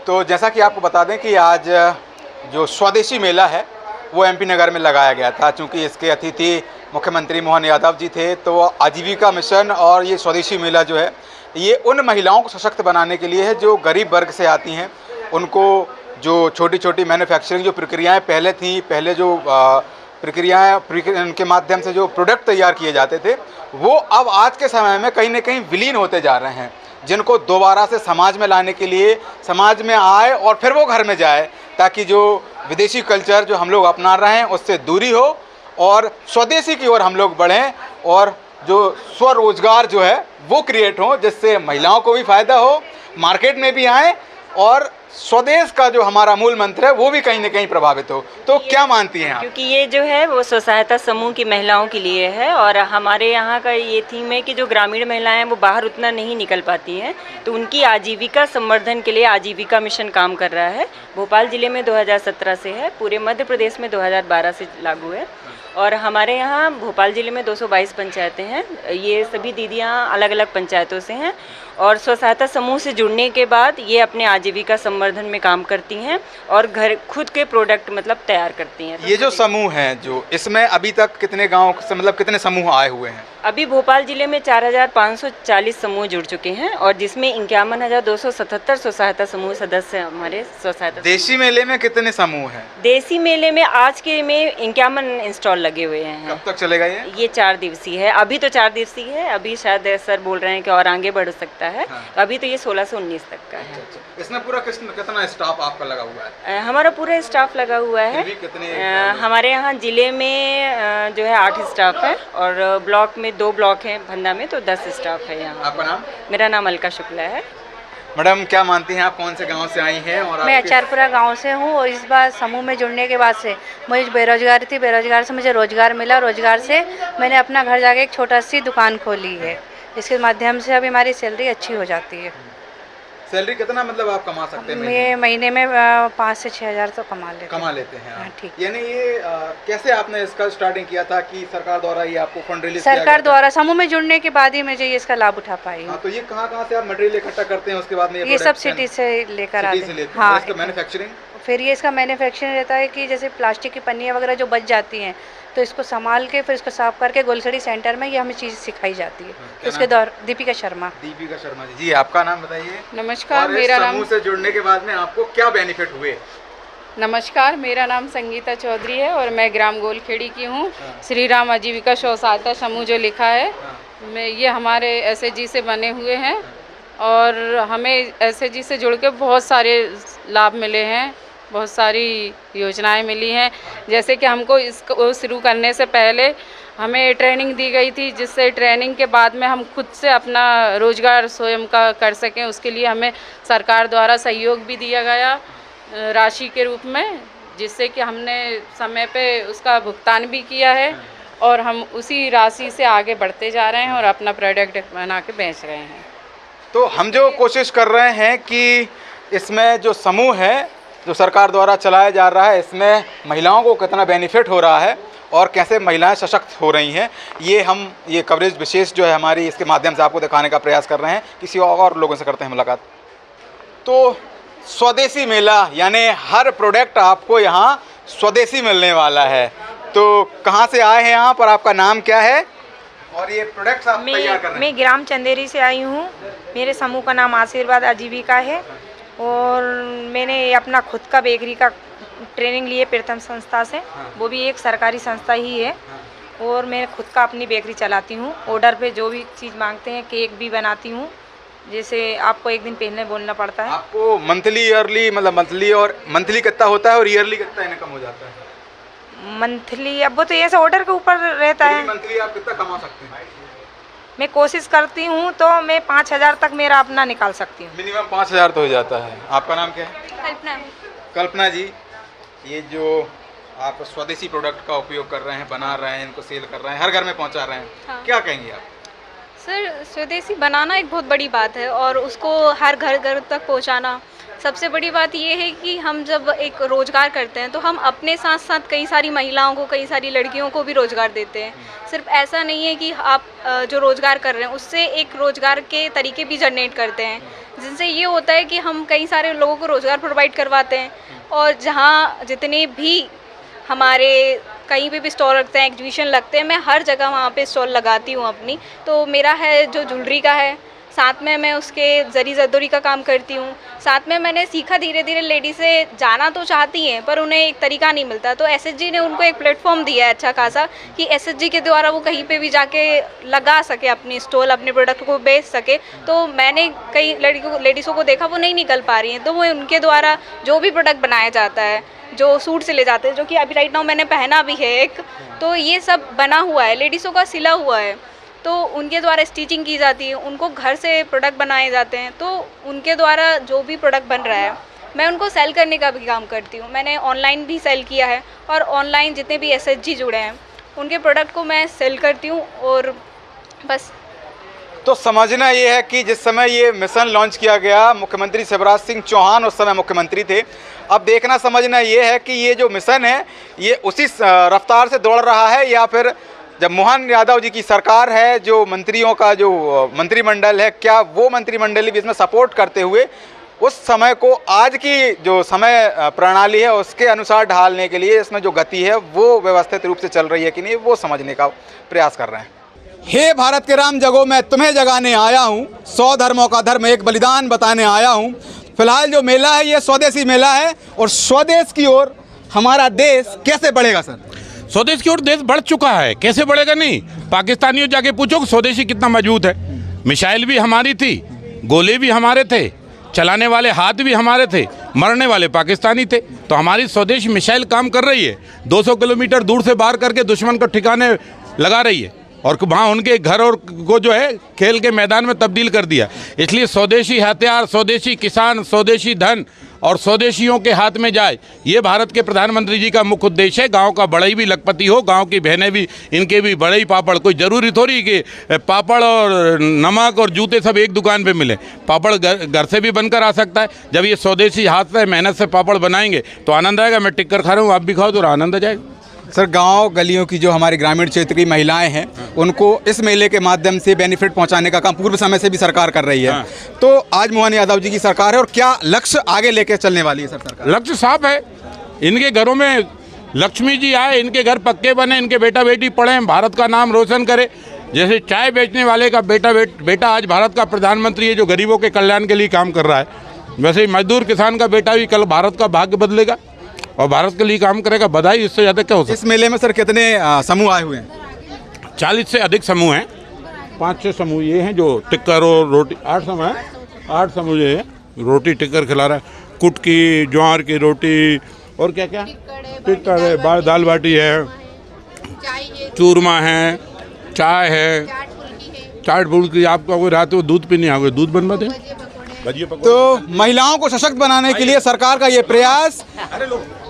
तो जैसा कि आपको बता दें कि आज जो स्वदेशी मेला है वो एमपी नगर में लगाया गया था। चूँकि इसके अतिथि मुख्यमंत्री मोहन यादव जी थे, तो आजीविका मिशन और ये स्वदेशी मेला जो है ये उन महिलाओं को सशक्त बनाने के लिए है जो गरीब वर्ग से आती हैं। उनको जो छोटी छोटी मैन्युफैक्चरिंग जो प्रक्रियाएं पहले थी, पहले जो प्रक्रियाएं उनके माध्यम से जो प्रोडक्ट तैयार किए जाते थे, वो अब आज के समय में कहीं ना कहीं विलीन होते जा रहे हैं, जिनको दोबारा से समाज में लाने के लिए समाज में आए और फिर वो घर में जाए, ताकि जो विदेशी कल्चर जो हम लोग अपना रहे हैं उससे दूरी हो और स्वदेशी की ओर हम लोग बढ़ें और जो स्वरोजगार जो है वो क्रिएट हो, जिससे महिलाओं को भी फ़ायदा हो, मार्केट में भी आए और स्वदेश का जो हमारा मूल मंत्र है वो भी कहीं ना कहीं प्रभावित हो। तो क्या मानती हैं आप? क्योंकि ये जो है वो स्व सहायता समूह की महिलाओं के लिए है और हमारे यहाँ का ये थीम है कि जो ग्रामीण महिलाएं हैं वो बाहर उतना नहीं निकल पाती हैं, तो उनकी आजीविका संवर्धन के लिए आजीविका मिशन काम कर रहा है। भोपाल ज़िले में 2017 से है, पूरे मध्य प्रदेश में 2012 से लागू है और हमारे यहाँ भोपाल ज़िले में 222 पंचायतें हैं। ये सभी दीदियाँ अलग अलग पंचायतों से हैं और स्व सहायता समूह से जुड़ने के बाद ये अपने आजीविका संवर्धन में काम करती हैं और घर खुद के प्रोडक्ट मतलब तैयार करती हैं। ये जो समूह हैं, जो इसमें अभी तक कितने गाँव से मतलब कितने समूह आए हुए हैं? अभी भोपाल जिले में 4540 समूह जुड़ चुके हैं और जिसमें 51,277 स्व सहायता समूह सदस्य हमारे स्व सहायता। देशी मेले में कितने समूह हैं? देसी मेले में आज के में 51 स्टॉल लगे हुए हैं। कब तक चलेगा ये? 4 दिवसीय है, अभी तो 4 दिवसीय है, अभी शायद सर बोल रहे हैं कि और आगे बढ़ सकता है। हाँ। अभी तो ये 16 से 19 तक का है। इसमें पूरा कितना स्टाफ आपका लगा हुआ है? हमारा पूरा स्टाफ लगा हुआ है। हमारे यहाँ जिले में जो है 8 स्टाफ है और ब्लॉक में 2 ब्लॉक हैं, भंडा में तो 10 स्टाफ है यहाँ। आपका नाम? मेरा नाम अलका शुक्ला है। मैडम, क्या मानती हैं आप, कौन से गांव से आई हैं? और मैं अचारपुरा गांव से हूँ और इस बार समूह में जुड़ने के बाद से मुझे बेरोजगारी थी, बेरोजगार से मुझे रोजगार मिला, रोजगार से मैंने अपना घर जाके एक छोटा सी दुकान खोली है। इसके माध्यम से अभी हमारी सैलरी अच्छी हो जाती है। सैलरी कितना मतलब आप कमा सकते हैं? मैं महीने में 5 से 6 हज़ार तो कमा लेते हैं। हाँ, ठीक। यानी ये कैसे आपने इसका स्टार्टिंग किया था कि सरकार द्वारा ये आपको फंड रिलीज सरकार द्वारा समूह में जुड़ने के बाद ही मुझे ये इसका लाभ उठा पाई। हाँ, तो ये कहाँ से आप मटेरियल इकट्ठा करते हैं? उसके बाद में ये सब सिटी से लेकर आते हैं। हाँ, इसका मैन्युफैक्चरिंग फिर ये इसका मैन्युफैक्चरिंग रहता है कि जैसे प्लास्टिक की पन्नियाँ वगैरह जो बच जाती हैं तो इसको संभाल के फिर इसको साफ करके गोलसड़ी सेंटर में ये हमें चीज़ सिखाई जाती है। इसके दौर दीपिका शर्मा जी, आपका नाम बताइए। नमस्कार, मेरा नाम समूह से जुड़ने के बाद में आपको क्या बेनिफिट हुए? नमस्कार, मेरा नाम संगीता चौधरी है और मैं ग्राम गोलखेड़ी की हूँ। श्री राम आजीविका स्व सहायता समूह जो लिखा है, मैं ये हमारे एसएचजी से बने हुए हैं और हमें एसएचजी से जुड़ के बहुत सारे लाभ मिले हैं, बहुत सारी योजनाएं मिली हैं। जैसे कि हमको इसको शुरू करने से पहले हमें ट्रेनिंग दी गई थी, जिससे ट्रेनिंग के बाद में हम खुद से अपना रोजगार स्वयं का कर सकें। उसके लिए हमें सरकार द्वारा सहयोग भी दिया गया राशि के रूप में, जिससे कि हमने समय पे उसका भुगतान भी किया है और हम उसी राशि से आगे बढ़ते जा रहे हैं और अपना प्रोडक्ट बना के बेच रहे हैं। तो हम जो कोशिश कर रहे हैं कि इसमें जो समूह है जो सरकार द्वारा चलाया जा रहा है, इसमें महिलाओं को कितना बेनिफिट हो रहा है और कैसे महिलाएं सशक्त हो रही हैं, ये कवरेज विशेष जो है हमारी इसके माध्यम से आपको दिखाने का प्रयास कर रहे हैं। किसी और लोगों से करते हैं मुलाकात। तो स्वदेशी मेला यानी हर प्रोडक्ट आपको यहाँ स्वदेशी मिलने वाला है। तो कहाँ से आए हैं यहाँ पर, आपका नाम क्या है और ये प्रोडक्ट्स आप तैयार कर रहे हैं? मैं ग्राम चंदेरी से आई हूँ। मेरे समूह का नाम आशीर्वाद आजीविका है और मैंने अपना खुद का बेकरी का ट्रेनिंग लिए प्रथम संस्था से। वो भी एक सरकारी संस्था ही है और मैं खुद का अपनी बेकरी चलाती हूँ। ऑर्डर पे जो भी चीज़ मांगते हैं, केक भी बनाती हूँ। जैसे आपको एक दिन पहले बोलना पड़ता है। आपको मंथली ईयरली मतलब मंथली कितना होता है और ईयरली कितना इनकम हो जाता है? मंथली अब वो तो ऐसा ऑर्डर के ऊपर रहता है। मंथली आप कितना कमा सकते हैं? मैं कोशिश करती हूँ तो मैं 5,000 तक मेरा अपना निकाल सकती हूँ। मिनिमम 5,000 तो हो जाता है। आपका नाम क्या है? कल्पना जी, ये जो आप स्वदेशी प्रोडक्ट का उपयोग कर रहे हैं, बना रहे हैं, इनको सेल कर रहे हैं, हर घर में पहुंचा रहे हैं, हाँ। क्या कहेंगे आप? सर, स्वदेशी बनाना एक बहुत बड़ी बात है और उसको हर घर घर तक पहुंचाना सबसे बड़ी बात ये है कि हम जब एक रोज़गार करते हैं तो हम अपने साथ साथ कई सारी महिलाओं को, कई सारी लड़कियों को भी रोज़गार देते हैं। सिर्फ ऐसा नहीं है कि आप जो रोज़गार कर रहे हैं उससे एक रोज़गार के तरीके भी जनरेट करते हैं, जिनसे ये होता है कि हम कई सारे लोगों को रोज़गार प्रोवाइड करवाते हैं। और जहाँ जितने भी हमारे कहीं पे भी स्टॉल लगते हैं, एग्जीबिशन लगते हैं, मैं हर जगह वहाँ पे स्टॉल लगाती हूँ अपनी। तो मेरा है जो ज्वेलरी का है, साथ में मैं उसके जरी जरदोरी का काम करती हूँ। साथ में मैंने सीखा, धीरे धीरे लेडी से जाना तो चाहती हैं पर उन्हें एक तरीका नहीं मिलता, तो एसएचजी ने उनको एक प्लेटफॉर्म दिया है अच्छा खासा कि एसएचजी के द्वारा वो कहीं पे भी जाके लगा सके अपनी स्टॉल, अपने प्रोडक्ट को बेच सके। तो मैंने कई लेडीज़ों को देखा वो नहीं निकल पा रही हैं, तो वो उनके द्वारा जो भी प्रोडक्ट बनाया जाता है, जो सूट सिले जाते हैं, जो कि अभी राइट नाउ मैंने पहना भी है एक, तो ये सब बना हुआ है, लेडीज़ों का सिला हुआ है, तो उनके द्वारा स्टिचिंग की जाती है, उनको घर से प्रोडक्ट बनाए जाते हैं। तो उनके द्वारा जो भी प्रोडक्ट बन रहा है मैं उनको सेल करने का भी काम करती हूँ। मैंने ऑनलाइन भी सेल किया है और ऑनलाइन जितने भी एसएचजी जुड़े हैं उनके प्रोडक्ट को मैं सेल करती हूँ। और बस तो समझना ये है कि जिस समय ये मिशन लॉन्च किया गया, मुख्यमंत्री शिवराज सिंह चौहान उस समय मुख्यमंत्री थे। अब देखना समझना ये है कि ये जो मिशन है ये उसी रफ्तार से दौड़ रहा है या फिर जब मोहन यादव जी की सरकार है, जो मंत्रियों का जो मंत्रिमंडल है, क्या वो मंत्रिमंडल भी इसमें सपोर्ट करते हुए उस समय को आज की जो समय प्रणाली है उसके अनुसार ढालने के लिए इसमें जो गति है वो व्यवस्थित रूप से चल रही है कि नहीं, वो समझने का प्रयास कर रहे हैं। हे भारत के राम जगो, मैं तुम्हें जगाने आया हूँ, 100 धर्मों का धर्म एक बलिदान बताने आया हूँ। फिलहाल जो मेला है ये स्वदेशी मेला है और स्वदेश की ओर हमारा देश कैसे बढ़ेगा सर? स्वदेश की ओर देश बढ़ चुका है, कैसे बढ़ेगा नहीं? पाकिस्तानियों जाके पूछो कि स्वदेशी कितना मजबूत है। मिसाइल भी हमारी थी, गोले भी हमारे थे, चलाने वाले हाथ भी हमारे थे, मरने वाले पाकिस्तानी थे। तो हमारी स्वदेशी मिसाइल काम कर रही है, 200 किलोमीटर दूर से वार करके दुश्मन को ठिकाने लगा रही है और वहाँ उनके घर और को जो है खेल के मैदान में तब्दील कर दिया। इसलिए स्वदेशी हथियार, स्वदेशी किसान, स्वदेशी धन और स्वदेशियों के हाथ में जाए, ये भारत के प्रधानमंत्री जी का मुख्य उद्देश्य है। गांव का बड़ई भी लखपति हो, गांव की बहनें भी, इनके भी बड़ई पापड़। कोई ज़रूरी थोड़ी कि पापड़ और नमक और जूते सब एक दुकान पे मिले। पापड़ घर से भी बनकर आ सकता है। जब ये स्वदेशी हाथ से मेहनत से पापड़ बनाएंगे तो आनंद आएगा। मैं टिक्कर खा रहा हूँ, आप भी खाओ तो आनंद आ जाएगा। सर, गांव गलियों की जो हमारी ग्रामीण क्षेत्र की महिलाएं हैं उनको इस मेले के माध्यम से बेनिफिट पहुंचाने का काम पूर्व समय से भी सरकार कर रही है। हाँ। तो आज मोहन यादव जी की सरकार है और क्या लक्ष्य आगे लेके चलने वाली है सर सरकार? लक्ष्य साफ है। इनके घरों में लक्ष्मी जी आए, इनके घर पक्के बने, इनके बेटा बेटी पढ़े, भारत का नाम रोशन करे। जैसे चाय बेचने वाले का बेटा आज भारत का प्रधानमंत्री है जो गरीबों के कल्याण के लिए काम कर रहा है, वैसे ही मजदूर किसान का बेटा भी कल भारत का भाग्य बदलेगा और भारत के लिए काम करेगा। बधाई, इससे ज़्यादा क्या हो सकता है? इस मेले में सर कितने समूह आए हुए हैं? 40 से अधिक समूह हैं। 5-6 समूह ये हैं जो टिक्कर और रोटी, 8 समूह हैं, 8 समूह ये हैं रोटी टिक्कर खिला रहा है। कुट की, ज्वार की रोटी और क्या क्या टिक्कर है, दाल बाटी है, चूरमा है, चाय है, चाट फुल्की। आपका कोई रात को दूध पीने आओगे, दूध बनवा दें। तो महिलाओं को सशक्त बनाने के लिए सरकार का ये प्रयास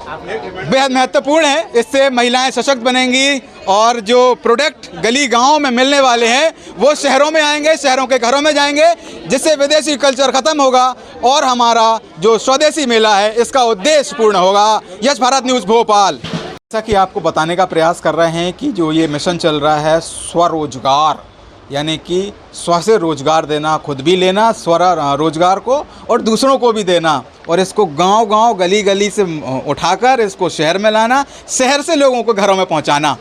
बेहद महत्वपूर्ण है। इससे महिलाएं सशक्त बनेंगी और जो प्रोडक्ट गली गांव में मिलने वाले हैं वो शहरों में आएंगे, शहरों के घरों में जाएंगे, जिससे विदेशी कल्चर खत्म होगा और हमारा जो स्वदेशी मेला है इसका उद्देश्य पूर्ण होगा। यश भारत न्यूज़ भोपाल। जैसा कि आपको बताने का प्रयास कर रहे हैं कि जो ये मिशन चल रहा है स्वरोजगार, यानी कि स्व से रोजगार देना, खुद भी लेना रोजगार को और दूसरों को भी देना, और इसको गांव-गांव, गली-गली से उठाकर इसको शहर में लाना, शहर से लोगों को घरों में पहुंचाना।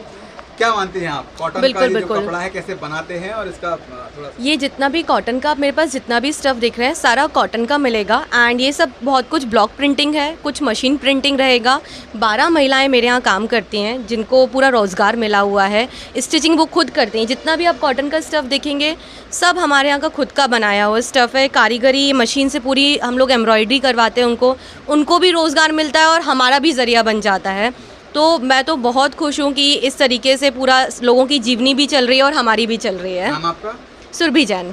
क्या मानती हैं आप? कॉटन का ये जो कपड़ा है कैसे बनाते हैं और इसका थोड़ा ये जितना भी कॉटन का मेरे पास जितना भी स्टफ़ दिख रहा है सारा कॉटन का मिलेगा। एंड ये सब बहुत कुछ ब्लॉक प्रिंटिंग है, कुछ मशीन प्रिंटिंग रहेगा। 12 महिलाएं मेरे यहाँ काम करती हैं जिनको पूरा रोज़गार मिला हुआ है। स्टिचिंग वो खुद करती हैं। जितना भी आप कॉटन का स्टफ़ देखेंगे सब हमारे यहाँ का खुद का बनाया हुआ स्टफ़ है। कारीगरी मशीन से पूरी हम लोग एम्ब्रॉयडरी करवाते हैं उनको भी रोज़गार मिलता है और हमारा भी ज़रिया बन जाता है। तो मैं तो बहुत खुश हूँ कि इस तरीके से पूरा लोगों की जीवनी भी चल रही है और हमारी भी चल रही है। नाम आपका? सुरभि जैन।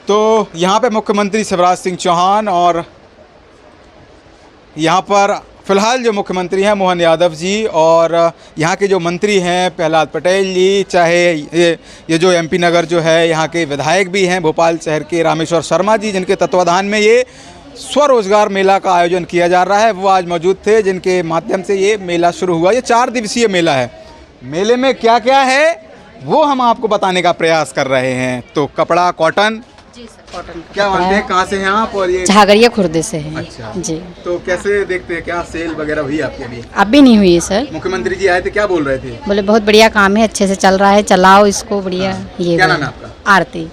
तो यहाँ पे मुख्यमंत्री शिवराज सिंह चौहान और यहाँ पर फिलहाल जो मुख्यमंत्री हैं मोहन यादव जी और यहाँ के जो मंत्री हैं प्रहलाद पटेल जी, चाहे ये जो एमपी नगर जो है यहाँ के विधायक भी हैं भोपाल शहर के रामेश्वर शर्मा जी, जिनके तत्वाधान में ये स्वरोजगार मेला का आयोजन किया जा रहा है, वो आज मौजूद थे, जिनके माध्यम से ये मेला शुरू हुआ। ये 4 दिवसीय मेला है। मेले में क्या क्या है वो हम आपको बताने का प्रयास कर रहे हैं। तो कपड़ा कॉटन, जी सर, कॉटन क्या मानते हैं, कहाँ से हैं आप? और ये झागरिया खुर्दे से हैं। अच्छा जी, तो कैसे देखते हैं, क्या सेल वगैरह हुई आपकी अभी? अभी नहीं हुई है सर। मुख्यमंत्री जी आए थे, क्या बोल रहे थे? बोले बहुत बढ़िया काम है, अच्छे से चल रहा है, चलाओ इसको बढ़िया। ये क्या नाम है आपका? आरती।